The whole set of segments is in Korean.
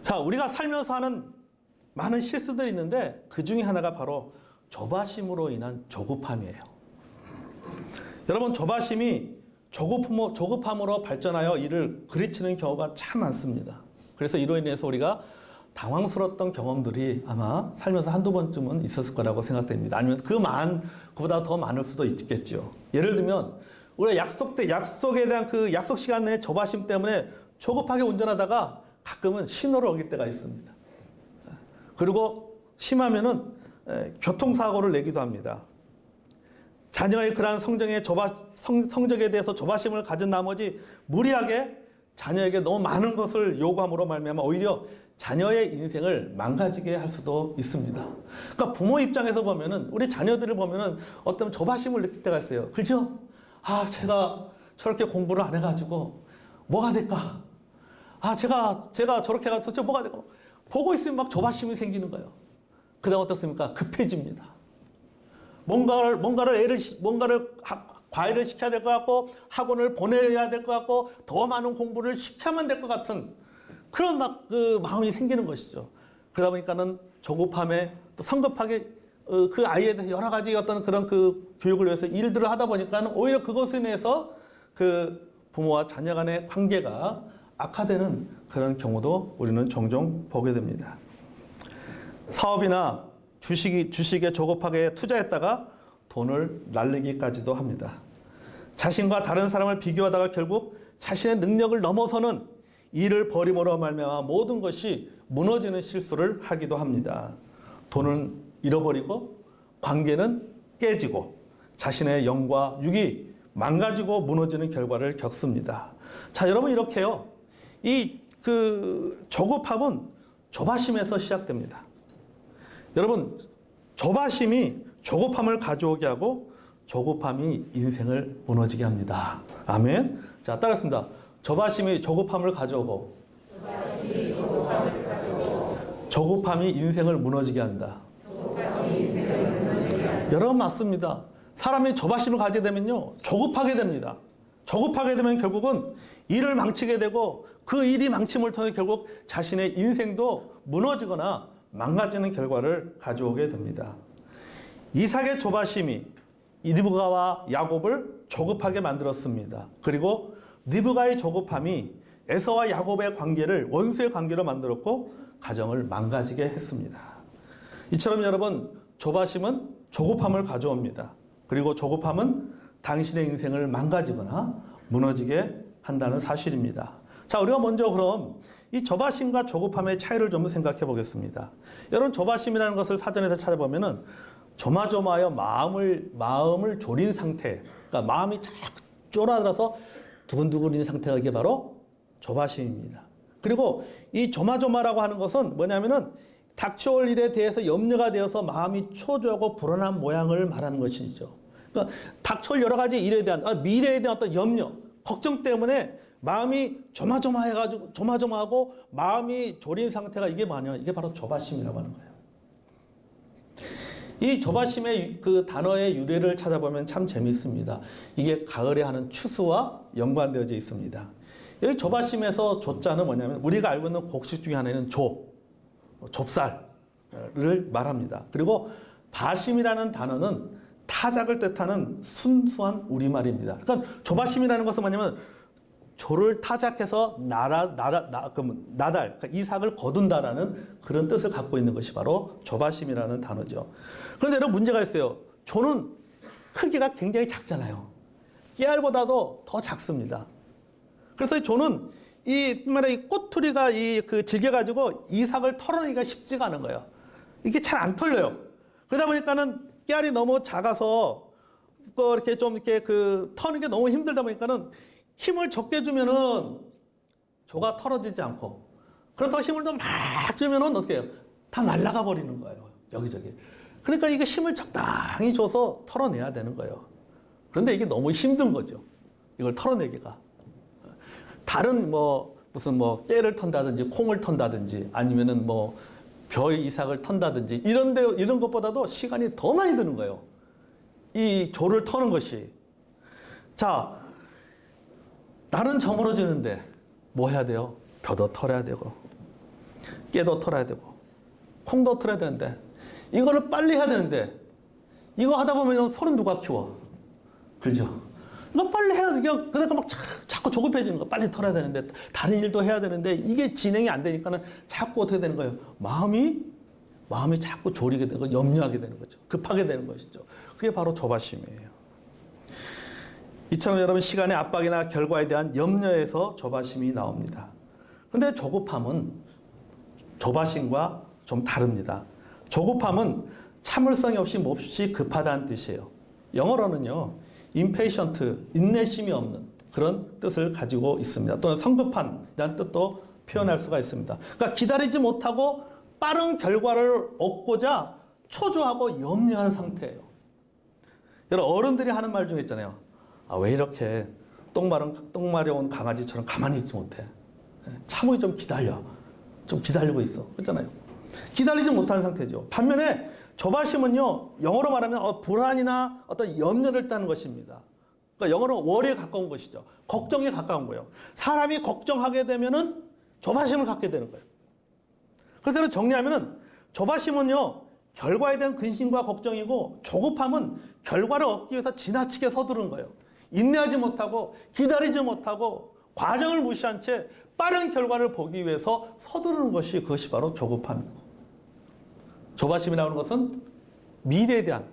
자, 우리가 살면서 하는 많은 실수들이 있는데 그 중에 하나가 바로 조바심으로 인한 조급함이에요. 여러분, 조바심이 조급함으로 발전하여 이를 그르치는 경우가 참 많습니다. 그래서 이로 인해서 우리가 당황스러웠던 경험들이 아마 살면서 한두 번쯤은 있었을 거라고 생각됩니다. 아니면 그보다 더 많을 수도 있겠죠. 예를 들면, 우리가 약속에 대한 그 약속 시간 내에 조바심 때문에 조급하게 운전하다가 가끔은 신호를 어길 때가 있습니다. 그리고 심하면은 교통사고를 내기도 합니다. 자녀의 그러한 성적에 대해서 조바심을 가진 나머지 무리하게 자녀에게 너무 많은 것을 요구함으로 말미암아 오히려 자녀의 인생을 망가지게 할 수도 있습니다. 그러니까 부모 입장에서 보면은 우리 자녀들을 보면은 어떤 조바심을 느낄 때가 있어요. 그렇죠? 아, 제가 저렇게 공부를 안 해가지고 뭐가 될까? 아, 제가 저렇게 해가지고 저 뭐가 될까? 보고 있으면 막 조바심이 생기는 거예요. 그다음 어떻습니까? 급해집니다. 뭔가를 과외를 시켜야 될 것 같고 학원을 보내야 될 것 같고 더 많은 공부를 시켜야만 될 것 같은 그런 그 마음이 생기는 것이죠. 그러다 보니까는 조급함에 또 성급하게 그 아이에 대해서 여러 가지 어떤 그런 그 교육을 위해서 일들을 하다 보니까는 오히려 그것에 인해서 그 부모와 자녀 간의 관계가 악화되는 그런 경우도 우리는 종종 보게 됩니다. 사업이나 주식에 조급하게 투자했다가 돈을 날리기까지도 합니다. 자신과 다른 사람을 비교하다가 결국 자신의 능력을 넘어서는 일을 벌임으로 말미암아 모든 것이 무너지는 실수를 하기도 합니다. 돈은 잃어버리고 관계는 깨지고 자신의 영과 육이 망가지고 무너지는 결과를 겪습니다. 자, 여러분, 이렇게요. 조급함은 조바심에서 시작됩니다. 여러분, 조바심이 조급함을 가져오게 하고 조급함이 인생을 무너지게 합니다. 아멘. 자, 따라했습니다. 조바심이 조급함을 가져오고 조급함이 인생을 무너지게 한다. 여러분, 맞습니다. 사람이 조바심을 가지게 되면요, 조급하게 됩니다. 조급하게 되면 결국은 일을 망치게 되고 그 일이 망침을 통해 결국 자신의 인생도 무너지거나 망가지는 결과를 가져오게 됩니다. 이삭의 조바심이 리브가와 야곱을 조급하게 만들었습니다. 그리고 리브가의 조급함이 에서와 야곱의 관계를 원수의 관계로 만들었고 가정을 망가지게 했습니다. 이처럼 여러분, 조바심은 조급함을 가져옵니다. 그리고 조급함은 당신의 인생을 망가지거나 무너지게 한다는 사실입니다. 자, 우리가 먼저 그럼 이 조바심과 조급함의 차이를 좀 생각해 보겠습니다. 여러분, 조바심이라는 것을 사전에서 찾아보면은 조마조마하여 마음을 졸인 상태, 그러니까 마음이 자꾸 쫄아들어서 두근두근인 상태가 이게 바로 조바심입니다. 그리고 이 조마조마라고 하는 것은 뭐냐면은 닥쳐올 일에 대해서 염려가 되어서 마음이 초조하고 불안한 모양을 말하는 것이죠. 그러니까 닥쳐올 여러 가지 일에 대한, 미래에 대한 어떤 염려, 걱정 때문에 마음이 조마조마하고 마음이 졸인 상태가 이게 뭐냐? 이게 바로 조바심이라고 하는 거예요. 이 조바심의 그 단어의 유래를 찾아보면 참 재밌습니다. 이게 가을에 하는 추수와 연관되어져 있습니다. 여기 조바심에서 조자는 뭐냐면 우리가 알고 있는 곡식 중에 하나는 좁쌀을 말합니다. 그리고 바심이라는 단어는 타작을 뜻하는 순수한 우리말입니다. 그러니까 조바심이라는 것은 뭐냐면 조를 타작해서 그러니까 이삭을 거둔다라는 그런 뜻을 갖고 있는 것이 바로 조바심이라는 단어죠. 그런데 여러분, 문제가 있어요. 조는 크기가 굉장히 작잖아요. 깨알보다도 더 작습니다. 그래서 이 조는 이 꼬투리가 질겨가지고 이삭을 털어내기가 쉽지가 않은 거예요. 이게 잘 안 털려요. 그러다 보니까는 깨알이 너무 작아서 이렇게 터는 게 너무 힘들다 보니까는 힘을 적게 주면은 조가 털어지지 않고, 그렇다고 힘을 더 막 주면은 어떻게 해요? 다 날아가 버리는 거예요. 여기저기. 그러니까 이게 힘을 적당히 줘서 털어내야 되는 거예요. 그런데 이게 너무 힘든 거죠. 이걸 털어내기가. 다른 무슨 깨를 턴다든지 콩을 턴다든지 아니면은 벼 이삭을 턴다든지 이런 것보다도 시간이 더 많이 드는 거예요. 이 조를 터는 것이. 자, 날은 저물어지는데 뭐 해야 돼요? 벼도 털어야 되고. 깨도 털어야 되고 콩도 털어야 되는데 이거를 빨리 해야 되는데 이거 하다 보면 소는 누가 키워? 그죠? 이거 빨리 해야 돼. 그러니까 막 자꾸 조급해지는 거. 빨리 털어야 되는데 다른 일도 해야 되는데 이게 진행이 안 되니까는 자꾸 어떻게 되는 거예요? 마음이 자꾸 졸이게 되고 염려하게 되는 거죠. 급하게 되는 것이죠. 그게 바로 조바심이에요. 이처럼 여러분 시간의 압박이나 결과에 대한 염려에서 조바심이 나옵니다. 근데 조급함은 조바심과 좀 다릅니다. 조급함은 참을성이 없이 몹시 급하다는 뜻이에요. 영어로는요, impatient, 인내심이 없는 그런 뜻을 가지고 있습니다. 또는 성급한이라는 뜻도 표현할 수가 있습니다. 그러니까 기다리지 못하고 빠른 결과를 얻고자 초조하고 염려하는 상태예요. 여러분 어른들이 하는 말 중에 있잖아요. 왜 이렇게 똥 마려운 강아지처럼 가만히 있지 못해? 차분히 좀 기다려. 좀 기다리고 있어. 그렇잖아요. 기다리지 못하는 상태죠. 반면에 조바심은요, 영어로 말하면 불안이나 어떤 염려를 따는 것입니다. 그러니까 영어로 worry에 가까운 것이죠. 걱정에 가까운 거예요. 사람이 걱정하게 되면은 조바심을 갖게 되는 거예요. 그래서 정리하면은 조바심은요, 결과에 대한 근심과 걱정이고 조급함은 결과를 얻기 위해서 지나치게 서두르는 거예요. 인내하지 못하고 기다리지 못하고 과정을 무시한 채 빠른 결과를 보기 위해서 서두르는 것이 그것이 바로 조급함이고, 조바심이라는 것은 미래에 대한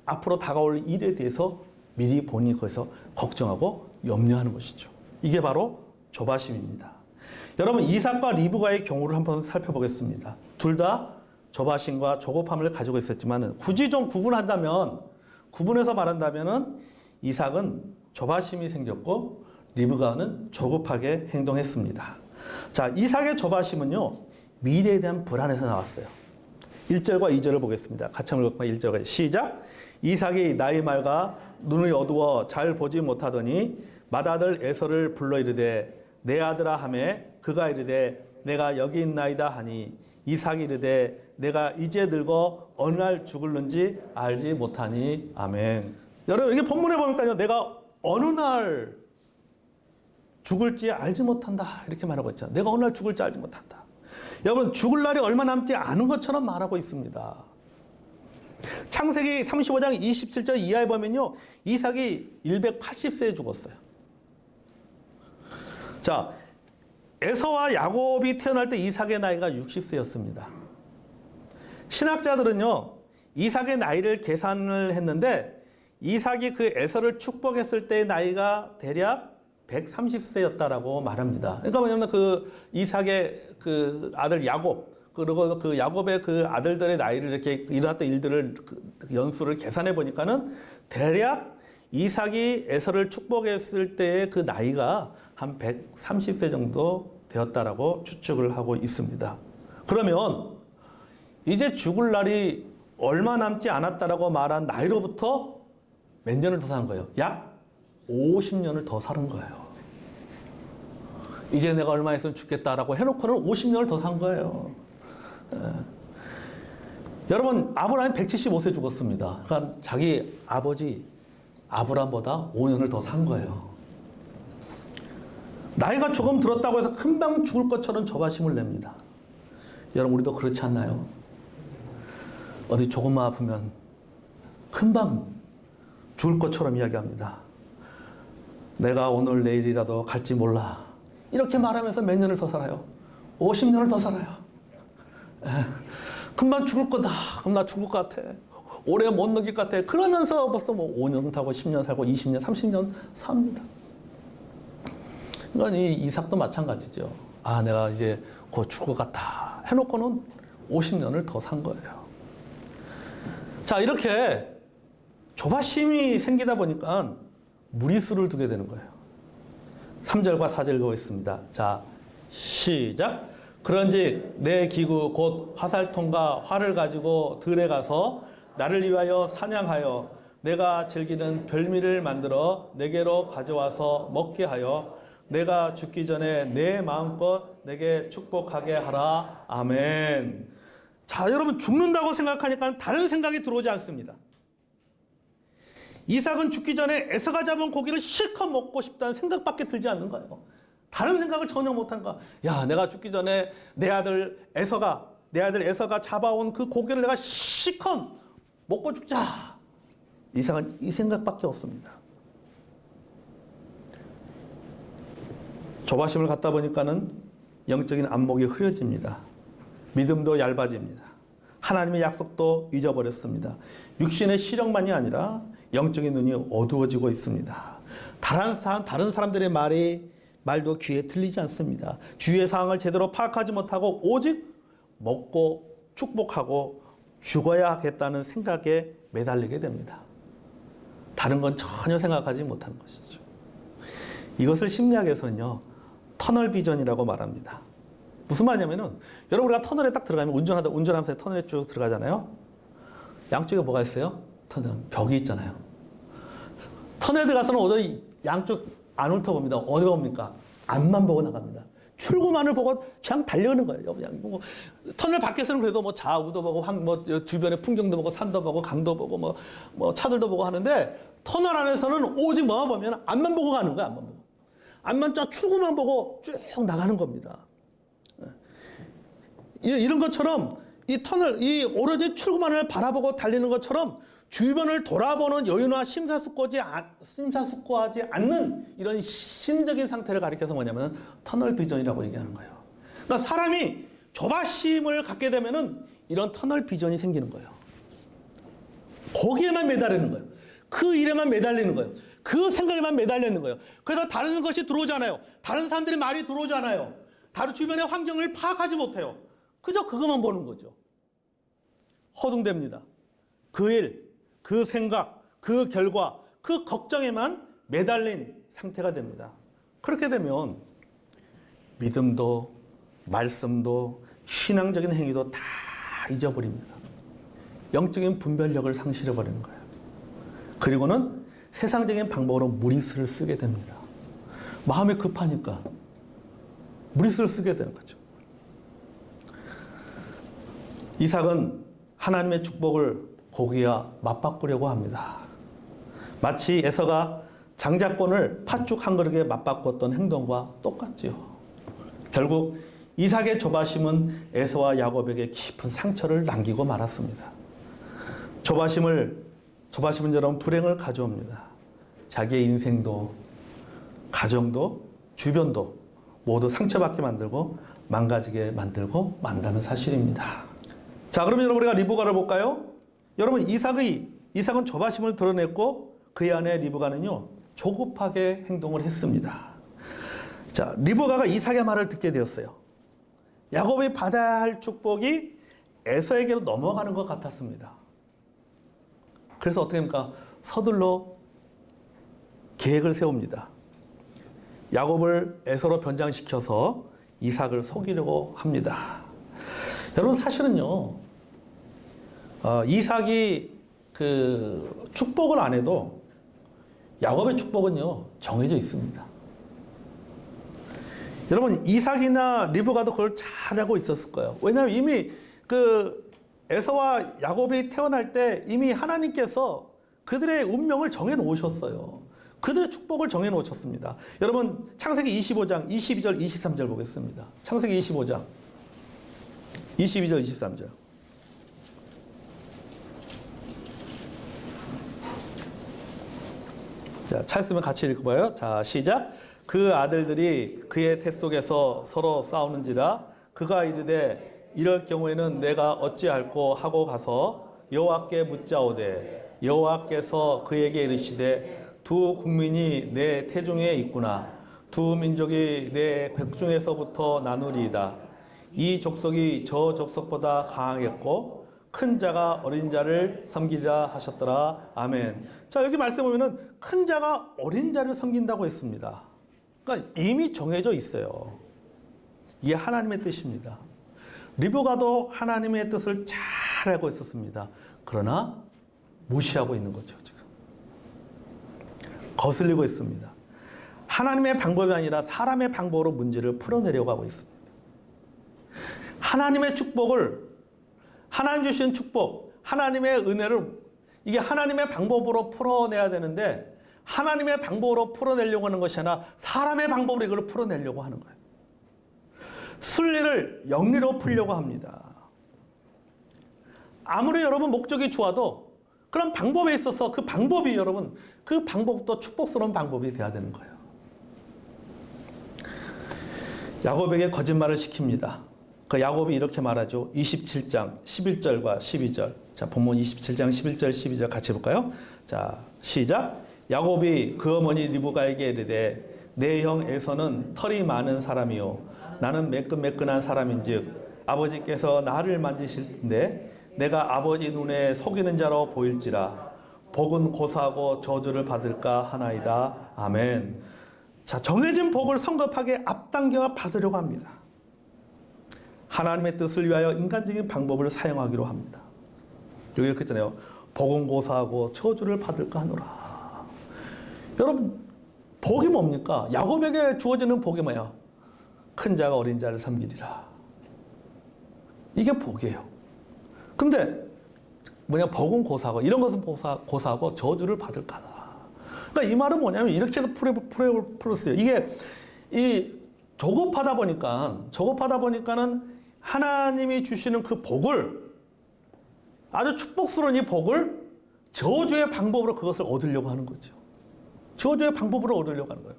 앞으로 다가올 일에 대해서 미리 보니 거기서 걱정하고 염려하는 것이죠. 이게 바로 조바심입니다. 여러분 이삭과 리브가의 경우를 한번 살펴보겠습니다. 둘 다 조바심과 조급함을 가지고 있었지만 굳이 좀 구분해서 말한다면은 이삭은 조바심이 생겼고 리브가는 조급하게 행동했습니다. 자, 이삭의 조바심은요, 미래에 대한 불안에서 나왔어요. 1절과 2절을 보겠습니다. 같이 한번 읽어볼까요? 1절과 시작. 이삭이 나이 맑아 눈이 어두워 잘 보지 못하더니 맏아들 에서를 불러 이르되 내 아들아 하매 그가 이르되 내가 여기 있나이다 하니 이삭이 이르되 내가 이제 늙어 어느 날 죽을는지 알지 못하니. 아멘. 여러분 여기 본문에 보니까요, 내가 어느 날 죽을지 알지 못한다 이렇게 말하고 있죠. 내가 어느 날 죽을지 알지 못한다. 여러분 죽을 날이 얼마 남지 않은 것처럼 말하고 있습니다. 창세기 35장 27절 이하에 보면요, 이삭이 180세에 죽었어요. 자, 에서와 야곱이 태어날 때 이삭의 나이가 60세였습니다. 신학자들은요, 이삭의 나이를 계산을 했는데 이삭이 그 에서를 축복했을 때의 나이가 대략 130세였다라고 말합니다. 그러니까 뭐냐면 그 이삭의 그 아들 야곱, 그리고 그 야곱의 그 아들들의 나이를 이렇게 일어났던 일들을 연수를 계산해 보니까는 대략 이삭이 에서를 축복했을 때의 그 나이가 한 130세 정도 되었다라고 추측을 하고 있습니다. 그러면 이제 죽을 날이 얼마 남지 않았다라고 말한 나이로부터 몇 년을 더 산 거예요? 약 50년을 더 사는 거예요. 이제 내가 얼마 있으면 죽겠다라고 해놓고는 50년을 더 산 거예요. 여러분 아브라함이 175세 죽었습니다. 그러니까 자기 아버지 아브라함보다 5년을 더 산 거예요. 나이가 조금 들었다고 해서 금방 죽을 것처럼 조바심을 냅니다. 여러분 우리도 그렇지 않나요? 어디 조금만 아프면 금방 죽을 것처럼 이야기합니다. 내가 오늘 내일이라도 갈지 몰라. 이렇게 말하면서 몇 년을 더 살아요? 50년을 더 살아요. 금방 죽을 거다. 그럼 나 죽을 것 같아. 오래 못 넘길 것 같아. 그러면서 벌써 뭐 5년 살고 10년 살고 20년, 30년 삽니다. 그러니까 이 이삭도 마찬가지죠. 내가 이제 곧 죽을 것 같다 해놓고는 50년을 더 산 거예요. 자, 이렇게 조바심이 생기다 보니까 무리수를 두게 되는 거예요. 3절과 4절 읽어보겠습니다. 자, 시작. 그런즉 내 기구 곧 화살통과 활을 가지고 들에 가서 나를 위하여 사냥하여 내가 즐기는 별미를 만들어 내게로 가져와서 먹게 하여 내가 죽기 전에 내 마음껏 내게 축복하게 하라. 아멘. 자, 여러분 죽는다고 생각하니까 다른 생각이 들어오지 않습니다. 이삭은 죽기 전에 에서가 잡은 고기를 실컷 먹고 싶다는 생각밖에 들지 않는 거예요. 다른 생각을 전혀 못하는 거야. 야, 내가 죽기 전에 내 아들 에서가 잡아온 그 고기를 내가 시컨 먹고 죽자. 이상한 이 생각밖에 없습니다. 조바심을 갖다 보니까는 영적인 안목이 흐려집니다. 믿음도 얇아집니다. 하나님의 약속도 잊어버렸습니다. 육신의 시력만이 아니라 영적인 눈이 어두워지고 있습니다. 다른 사람들의 말도 귀에 들리지 않습니다. 주위의 상황을 제대로 파악하지 못하고 오직 먹고 축복하고 죽어야 하겠다는 생각에 매달리게 됩니다. 다른 건 전혀 생각하지 못하는 것이죠. 이것을 심리학에서는요, 터널 비전이라고 말합니다. 무슨 말이냐면은, 여러분 우리가 터널에 딱 들어가면 운전하면서 터널에 쭉 들어가잖아요. 양쪽에 뭐가 있어요? 터널, 벽이 있잖아요. 터널에 들어가서는 어디 양쪽 안 훑어봅니다. 어디 봅니까? 앞만 보고 나갑니다. 출구만을 보고 그냥 달려오는 거예요. 그냥 터널 밖에서는 그래도 뭐 좌우도 보고 주변의 풍경도 보고 산도 보고 강도 보고 뭐 차들도 보고 하는데, 터널 안에서는 오직 뭐만 보면 앞만 보고 가는 거야. 앞만 보고. 앞만 쫙 출구만 보고 쭉 나가는 겁니다. 이런 것처럼 이 터널, 이 오로지 출구만을 바라보고 달리는 것처럼 주변을 돌아보는 여유나 심사숙고하지 않는 이런 신적인 상태를 가리켜서 뭐냐면 터널 비전이라고 얘기하는 거예요. 그러니까 사람이 조바심을 갖게 되면은 이런 터널 비전이 생기는 거예요. 거기에만 매달리는 거예요. 그 일에만 매달리는 거예요. 그 생각에만 매달리는 거예요. 그래서 다른 것이 들어오잖아요. 다른 사람들의 말이 들어오잖아요. 다른 주변의 환경을 파악하지 못해요. 그저 그것만 보는 거죠. 허둥댑니다. 그 일, 그 생각, 그 결과, 그 걱정에만 매달린 상태가 됩니다. 그렇게 되면 믿음도, 말씀도, 신앙적인 행위도 다 잊어버립니다. 영적인 분별력을 상실해버리는 거예요. 그리고는 세상적인 방법으로 무리수를 쓰게 됩니다. 마음이 급하니까 무리수를 쓰게 되는 거죠. 이삭은 하나님의 축복을 고기와 맞바꾸려고 합니다. 마치 에서가 장자권을 팥죽 한 그릇에 맞바꿨던 행동과 똑같지요. 결국 이삭의 조바심은 에서와 야곱에게 깊은 상처를 남기고 말았습니다. 조바심은 여러분 불행을 가져옵니다. 자기의 인생도, 가정도, 주변도 모두 상처받게 만들고 망가지게 만들고 만다는 사실입니다. 자, 그러면 여러분 우리가 리브가를 볼까요? 여러분 이삭은 조바심을 드러냈고 그의 아내 리브가는요 조급하게 행동을 했습니다. 자, 리브가가 이삭의 말을 듣게 되었어요. 야곱이 받아야 할 축복이 에서에게로 넘어가는 것 같았습니다. 그래서 어떻게 합니까? 서둘러 계획을 세웁니다. 야곱을 에서로 변장시켜서 이삭을 속이려고 합니다. 여러분 사실은요, 이삭이 그 축복을 안 해도 야곱의 축복은요 정해져 있습니다. 여러분 이삭이나 리브가도 그걸 잘 알고 있었을 거예요. 왜냐하면 이미 그 에서와 야곱이 태어날 때 이미 하나님께서 그들의 운명을 정해 놓으셨어요. 그들의 축복을 정해 놓으셨습니다. 여러분 창세기 25장 22절 23절 보겠습니다. 창세기 25장 22절 23절. 자, 찾으면 같이 읽어봐요. 자, 시작. 그 아들들이 그의 태 속에서 서로 싸우는지라 그가 이르되 이럴 경우에는 내가 어찌할꼬 하고 가서 여호와께 묻자오되 여호와께서 그에게 이르시되 두 국민이 내 태중에 있구나 두 민족이 내 백중에서부터 나누리이다. 이 족속이 저 족속보다 강하겠고 큰 자가 어린 자를 섬기리라 하셨더라. 아멘. 자, 여기 말씀 보면은 큰 자가 어린 자를 섬긴다고 했습니다. 그러니까 이미 정해져 있어요. 이게 하나님의 뜻입니다. 리브가도 하나님의 뜻을 잘 알고 있었습니다. 그러나 무시하고 있는 거죠, 지금. 거슬리고 있습니다. 하나님의 방법이 아니라 사람의 방법으로 문제를 풀어내려고 하고 있습니다. 하나님의 축복을, 하나님 주신 축복, 하나님의 은혜를 이게 하나님의 방법으로 풀어내야 되는데 하나님의 방법으로 풀어내려고 하는 것이 아니라 사람의 방법으로 이걸 풀어내려고 하는 거예요. 순리를 영리로 풀려고 합니다. 아무리 여러분 목적이 좋아도 그런 방법에 있어서 그 방법이 여러분 그 방법도 축복스러운 방법이 돼야 되는 거예요. 야곱에게 거짓말을 시킵니다. 그 야곱이 이렇게 말하죠. 27장 11절과 12절. 자, 본문 27장 11절 12절 같이 볼까요? 자, 시작. 야곱이 그 어머니 리브가에게 이르되 내 형 에서는 털이 많은 사람이요 나는 매끈매끈한 사람인즉 아버지께서 나를 만지실 텐데 내가 아버지 눈에 속이는 자로 보일지라 복은 고사하고 저주를 받을까 하나이다. 아멘. 자, 정해진 복을 성급하게 앞당겨 받으려고 합니다. 하나님의 뜻을 위하여 인간적인 방법을 사용하기로 합니다. 여기 이렇게 있잖아요. 복은 고사하고 저주를 받을까 하노라. 여러분, 복이 뭡니까? 야곱에게 주어지는 복이 뭐야? 큰 자가 어린 자를 섬기리라. 이게 복이에요. 근데 뭐냐? 복은 고사하고 이런 것은 고사하고 저주를 받을까 하노라. 그러니까 이 말은 뭐냐면 이렇게도 풀었어요. 이게 이 조급하다 보니까는 하나님이 주시는 그 복을 아주 축복스러운 이 복을 저주의 방법으로 그것을 얻으려고 하는 거죠. 저주의 방법으로 얻으려고 하는 거예요.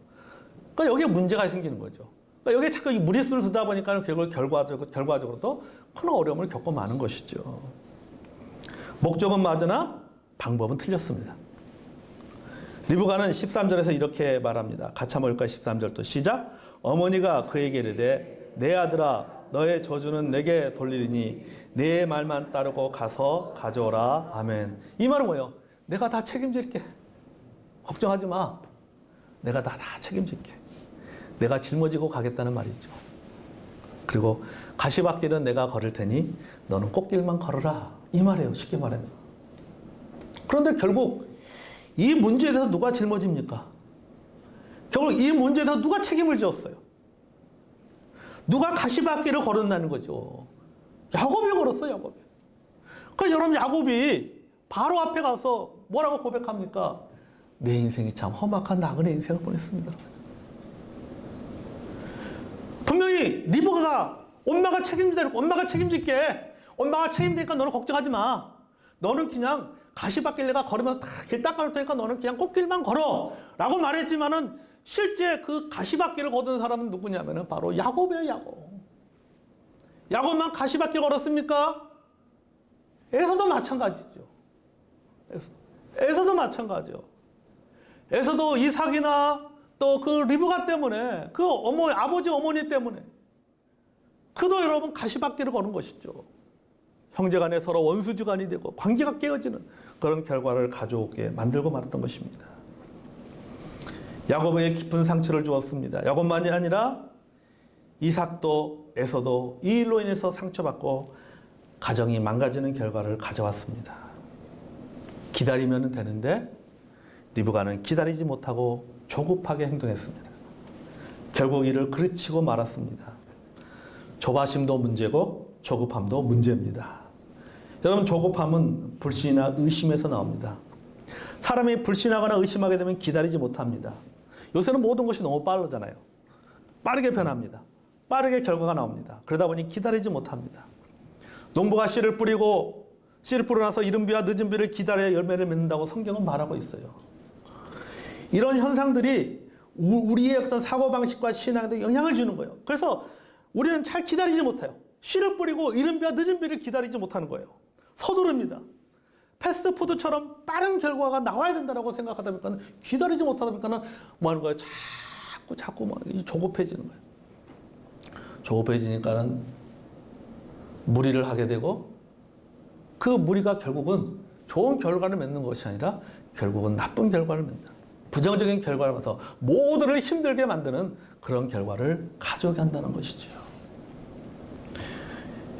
그러니까 여기에 문제가 생기는 거죠. 그러니까 여기에 자꾸 이 무리수를 두다 보니까 결과적으로도 큰 어려움을 겪고 마는 것이죠. 목적은 맞으나 방법은 틀렸습니다. 리브가는 13절에서 이렇게 말합니다. 같이 한번 볼까요? 13절도 시작. 어머니가 그에게 이르되 내 아들아 너의 저주는 내게 돌리니 내 말만 따르고 가서 가져오라. 아멘. 이 말은 뭐예요? 내가 다 책임질게. 걱정하지 마. 내가 다 책임질게. 내가 짊어지고 가겠다는 말이죠. 그리고 가시밭길은 내가 걸을 테니 너는 꽃길만 걸어라. 이 말이에요. 쉽게 말하면. 그런데 결국 이 문제에 대해서 누가 짊어집니까? 결국 이 문제에 대해서 누가 책임을 지었어요? 누가 가시밭길을 걸었다는 거죠. 야곱이 걸었어요. 야곱이. 그러니까 여러분 야곱이 바로 앞에 가서 뭐라고 고백합니까? 내 인생이 참 험악한 나그네 인생을 보냈습니다. 분명히 리브가가 엄마가 책임질게. 엄마가 책임지니까 너는 걱정하지 마. 너는 그냥 가시밭길 내가 걸으면서 다 길 닦아놓을 테니까 너는 그냥 꽃길만 걸어. 라고 말했지만은 실제 그 가시밭길을 걷은 사람은 누구냐면은 바로 야곱이에요, 야곱. 야곱만 가시밭길 걸었습니까? 에서도 마찬가지죠. 에서도 마찬가지요. 에서도 이삭이나 또 그 리브가 때문에 그 아버지 어머니 때문에 그도 여러분 가시밭길을 걸은 것이죠. 형제간에 서로 원수지간이 되고 관계가 깨어지는 그런 결과를 가져오게 만들고 말았던 것입니다. 야곱에게 깊은 상처를 주었습니다. 야곱만이 아니라 이삭도 에서도 이 일로 인해서 상처받고 가정이 망가지는 결과를 가져왔습니다. 기다리면 되는데 리브가는 기다리지 못하고 조급하게 행동했습니다. 결국 이를 그르치고 말았습니다. 조바심도 문제고 조급함도 문제입니다. 여러분, 조급함은 불신이나 의심에서 나옵니다. 사람이 불신하거나 의심하게 되면 기다리지 못합니다. 요새는 모든 것이 너무 빠르잖아요. 빠르게 변합니다. 빠르게 결과가 나옵니다. 그러다 보니 기다리지 못합니다. 농부가 씨를 뿌리고 씨를 뿌려 나서 이른 비와 늦은 비를 기다려야 열매를 맺는다고 성경은 말하고 있어요. 이런 현상들이 우리의 어떤 사고방식과 신앙에 영향을 주는 거예요. 그래서 우리는 잘 기다리지 못해요. 씨를 뿌리고 이른 비와 늦은 비를 기다리지 못하는 거예요. 서두릅니다. 패스트푸드처럼 빠른 결과가 나와야 된다고 생각하다 보니까 기다리지 못하다 보니까 뭐 하는 거예요? 자꾸 조급해지는 거예요. 조급해지니까는 무리를 하게 되고 그 무리가 결국은 좋은 결과를 맺는 것이 아니라 결국은 나쁜 결과를 맺는 부정적인 결과를 봐서 모두를 힘들게 만드는 그런 결과를 가져오게 한다는 것이죠.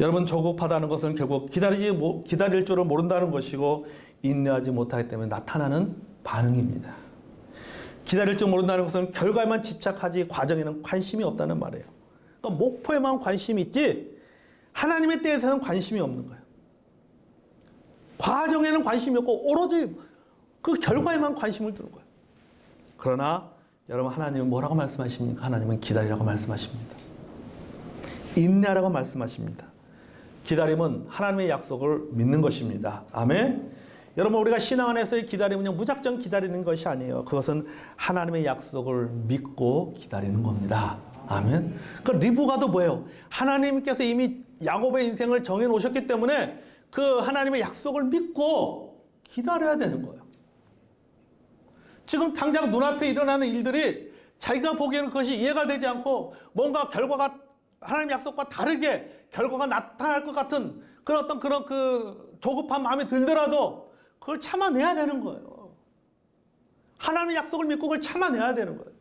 여러분, 조급하다는 것은 결국 기다릴 줄을 모른다는 것이고 인내하지 못하기 때문에 나타나는 반응입니다. 기다릴 줄 모른다는 것은 결과에만 집착하지 과정에는 관심이 없다는 말이에요. 그러니까 목표에만 관심이 있지 하나님의 때에서는 관심이 없는 거예요. 과정에는 관심이 없고 오로지 그 결과에만 관심을 두는 거예요. 그러나 여러분, 하나님은 뭐라고 말씀하십니까? 하나님은 기다리라고 말씀하십니다. 인내하라고 말씀하십니다. 기다림은 하나님의 약속을 믿는 것입니다. 아멘. 여러분, 우리가 신앙 안에서의 기다림은요, 무작정 기다리는 것이 아니에요. 그것은 하나님의 약속을 믿고 기다리는 겁니다. 아멘. 그 리브가도 뭐예요? 하나님께서 이미 야곱의 인생을 정해 놓으셨기 때문에 그 하나님의 약속을 믿고 기다려야 되는 거예요. 지금 당장 눈앞에 일어나는 일들이 자기가 보기에는 그것이 이해가 되지 않고 뭔가 결과가 하나님 약속과 다르게 결과가 나타날 것 같은 그런 어떤 그런 그 조급한 마음이 들더라도 그걸 참아내야 되는 거예요. 하나님의 약속을 믿고 그걸 참아내야 되는 거예요.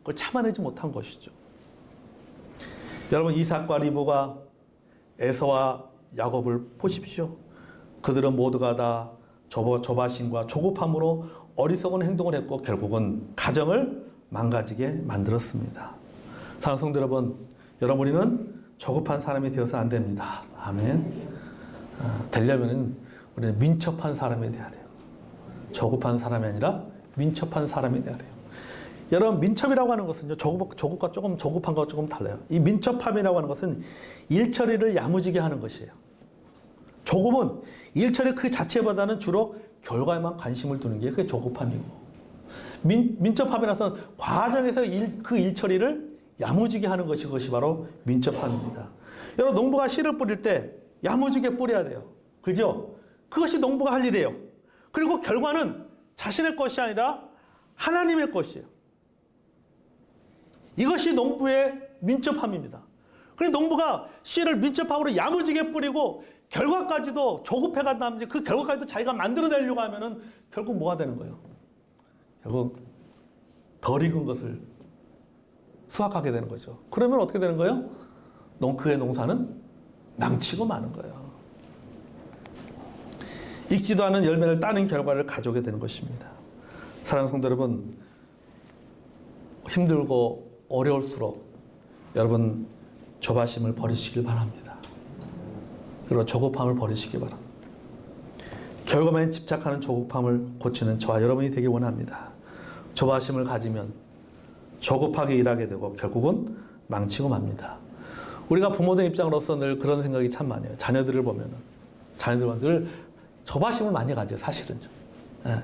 그걸 참아내지 못한 것이죠. 여러분, 이삭과 리브가 에서와 야곱을 보십시오. 그들은 모두가 다 조바심과 조급함으로 어리석은 행동을 했고 결국은 가정을 망가지게 만들었습니다. 사랑하는 성도 여러분, 우리는 조급한 사람이 되어서 안 됩니다. 아멘. 되려면 우리는 민첩한 사람이 돼야 돼요. 조급한 사람이 아니라 민첩한 사람이 돼야 돼요. 여러분, 민첩이라고 하는 것은요, 조급과 조급한 것과 조금 달라요. 이 민첩함이라고 하는 것은 일처리를 야무지게 하는 것이에요. 조급은 일처리 그 자체보다는 주로 결과에만 관심을 두는 게 그게 조급함이고, 민첩함이라서 과정에서 그 일처리를 야무지게 하는 것이 그것이 바로 민첩함입니다. 여러분, 농부가 씨를 뿌릴 때 야무지게 뿌려야 돼요. 그죠? 그것이 농부가 할 일이에요. 그리고 결과는 자신의 것이 아니라 하나님의 것이에요. 이것이 농부의 민첩함입니다. 그런데 농부가 씨를 민첩함으로 야무지게 뿌리고 결과까지도 조급해 간 다음에 그 결과까지도 자기가 만들어내려고 하면은 결국 뭐가 되는 거예요? 결국 덜 익은 것을 수확하게 되는 거죠. 그러면 어떻게 되는 거예요? 그의 농사는 망치고 마는 거예요. 익지도 않은 열매를 따는 결과를 가져오게 되는 것입니다. 사랑하는 성도 여러분, 힘들고 어려울수록 여러분 조바심을 버리시길 바랍니다. 그리고 조급함을 버리시기 바랍니다. 결과만 집착하는 조급함을 고치는 저와 여러분이 되길 원합니다. 조바심을 가지면 조급하게 일하게 되고 결국은 망치고 맙니다. 우리가 부모된 입장으로서 늘 그런 생각이 참 많아요. 자녀들을 보면은 자녀들은 늘 조바심을 많이 가져요, 사실은. 예.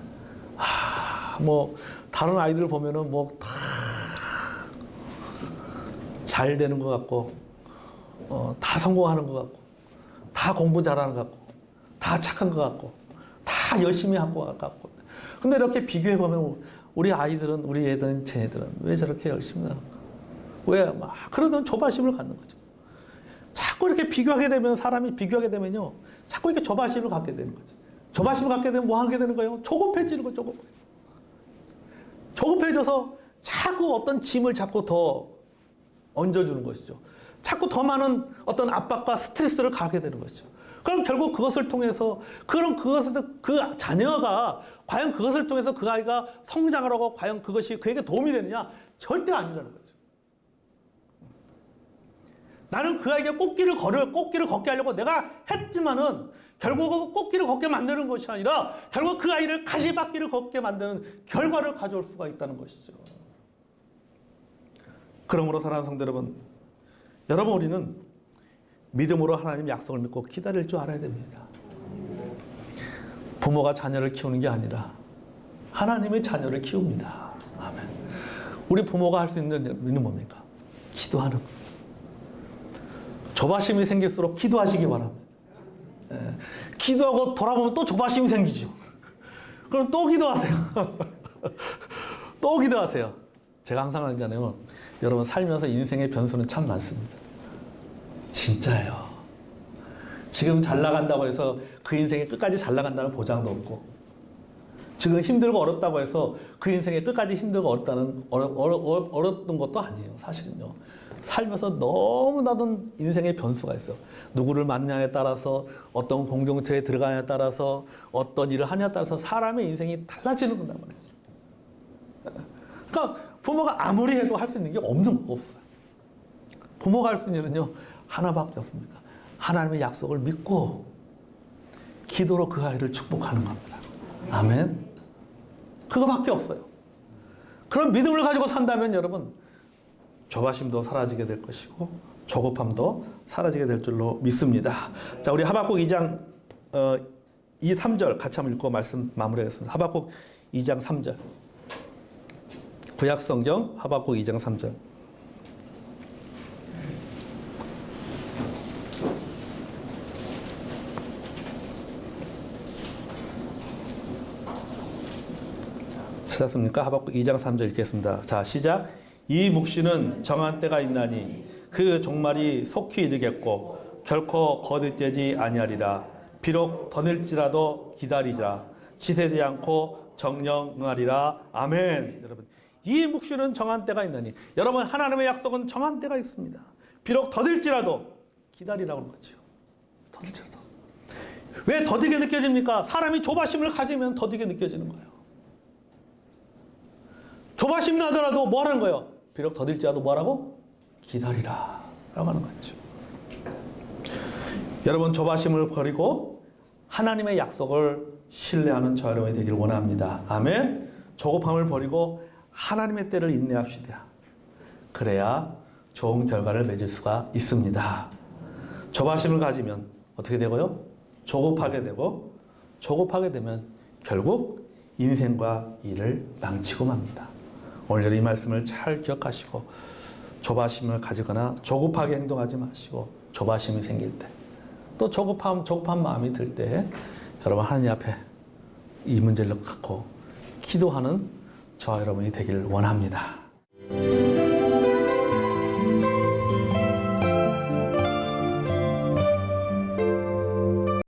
뭐 다른 아이들 보면은 뭐 다 잘 되는 것 같고, 다 성공하는 것 같고, 다 공부 잘하는 것 같고, 다 착한 것 같고, 다 열심히 한 것 같고. 근데 이렇게 비교해 보면 우리 아이들은, 우리 애들은, 쟤네들은 왜 저렇게 열심히 하는가? 왜 막 그러던 조바심을 갖는 거죠. 자꾸 이렇게 비교하게 되면, 사람이 비교하게 되면요, 자꾸 이렇게 조바심을 갖게 되는 거죠. 조바심을 갖게 되면 뭐 하게 되는 거예요? 조급해지는 거죠. 조급해져서 자꾸 어떤 짐을 자꾸 더 얹어주는 것이죠. 자꾸 더 많은 어떤 압박과 스트레스를 가게 되는 것이죠. 그럼 결국 그것을 통해서, 그 자녀가 과연 그것을 통해서 그 아이가 성장을 하고 과연 그것이 그에게 도움이 되느냐? 절대 아니라는 거죠. 나는 그 아이에게 꽃길을 걷게 하려고 내가 했지만은 결국 꽃길을 걷게 만드는 것이 아니라 결국 그 아이를 가시밭길을 걷게 만드는 결과를 가져올 수가 있다는 것이죠. 그러므로 사랑하는 성도 여러분, 우리는 믿음으로 하나님 약속을 믿고 기다릴 줄 알아야 됩니다. 부모가 자녀를 키우는 게 아니라 하나님의 자녀를 키웁니다. 아멘. 우리 부모가 할 수 있는 일은 뭡니까? 기도하는 것. 조바심이 생길수록 기도하시기 바랍니다. 예. 기도하고 돌아보면 또 조바심이 생기죠. 그럼 또 기도하세요. 또 기도하세요. 제가 항상 하잖아요. 여러분, 살면서 인생의 변수는 참 많습니다. 진짜예요. 지금 잘 나간다고 해서 그 인생이 끝까지 잘 나간다는 보장도 없고, 지금 힘들고 어렵다고 해서 그 인생이 끝까지 힘들고 어렵던 것도 아니에요. 사실은요. 살면서 너무나도 인생의 변수가 있어요. 누구를 만나냐에 따라서, 어떤 공동체에 들어가냐에 따라서, 어떤 일을 하냐에 따라서 사람의 인생이 달라지는 거란 말이죠. 그러니까 부모가 아무리 해도 할 수 있는 게 없어요. 부모가 할 수 있는 일은요, 하나밖에 없습니다. 하나님의 약속을 믿고 기도로 그 아이를 축복하는 겁니다. 아멘. 그거밖에 없어요. 그런 믿음을 가지고 산다면 여러분 조바심도 사라지게 될 것이고 조급함도 사라지게 될 줄로 믿습니다. 자, 우리 하박국 2장 2, 3절 같이 한번 읽고 말씀 마무리하겠습니다. 하박국 2장 3절. 구약성경 하박국 2장 3절. 찾았습니까? 하박국 2장 3절 읽겠습니다. 자, 시작. 이 묵시는 정한 때가 있나니 그 종말이 속히 이르겠고 결코 거듭되지 아니하리라. 비록 더딜지라도 기다리자. 지체되지 않고 정령하리라. 아멘. 여러분, 이 묵시는 정한 때가 있나니, 여러분 하나님의 약속은 정한 때가 있습니다. 비록 더딜지라도 기다리라고 하는 거죠. 더딜지라도. 왜 더디게 느껴집니까? 사람이 조바심을 가지면 더디게 느껴지는 거예요. 조바심 나더라도 뭐 하는 거예요? 비록 더딜지라도 뭐라고? 기다리라 라고 하는 거죠. 여러분 조바심을 버리고 하나님의 약속을 신뢰하는 저 여러분이 되기를 원합니다. 아멘. 조급함을 버리고 하나님의 때를 인내합시다. 그래야 좋은 결과를 맺을 수가 있습니다. 조바심을 가지면 어떻게 되고요? 조급하게 되고, 조급하게 되면 결국 인생과 일을 망치고 맙니다. 오늘 이 말씀을 잘 기억하시고 조바심을 가지거나 조급하게 행동하지 마시고, 조바심이 생길 때, 또 조급한 마음이 들 때 여러분 하나님 앞에 이 문제를 갖고 기도하는 저와 여러분이 되기를 원합니다.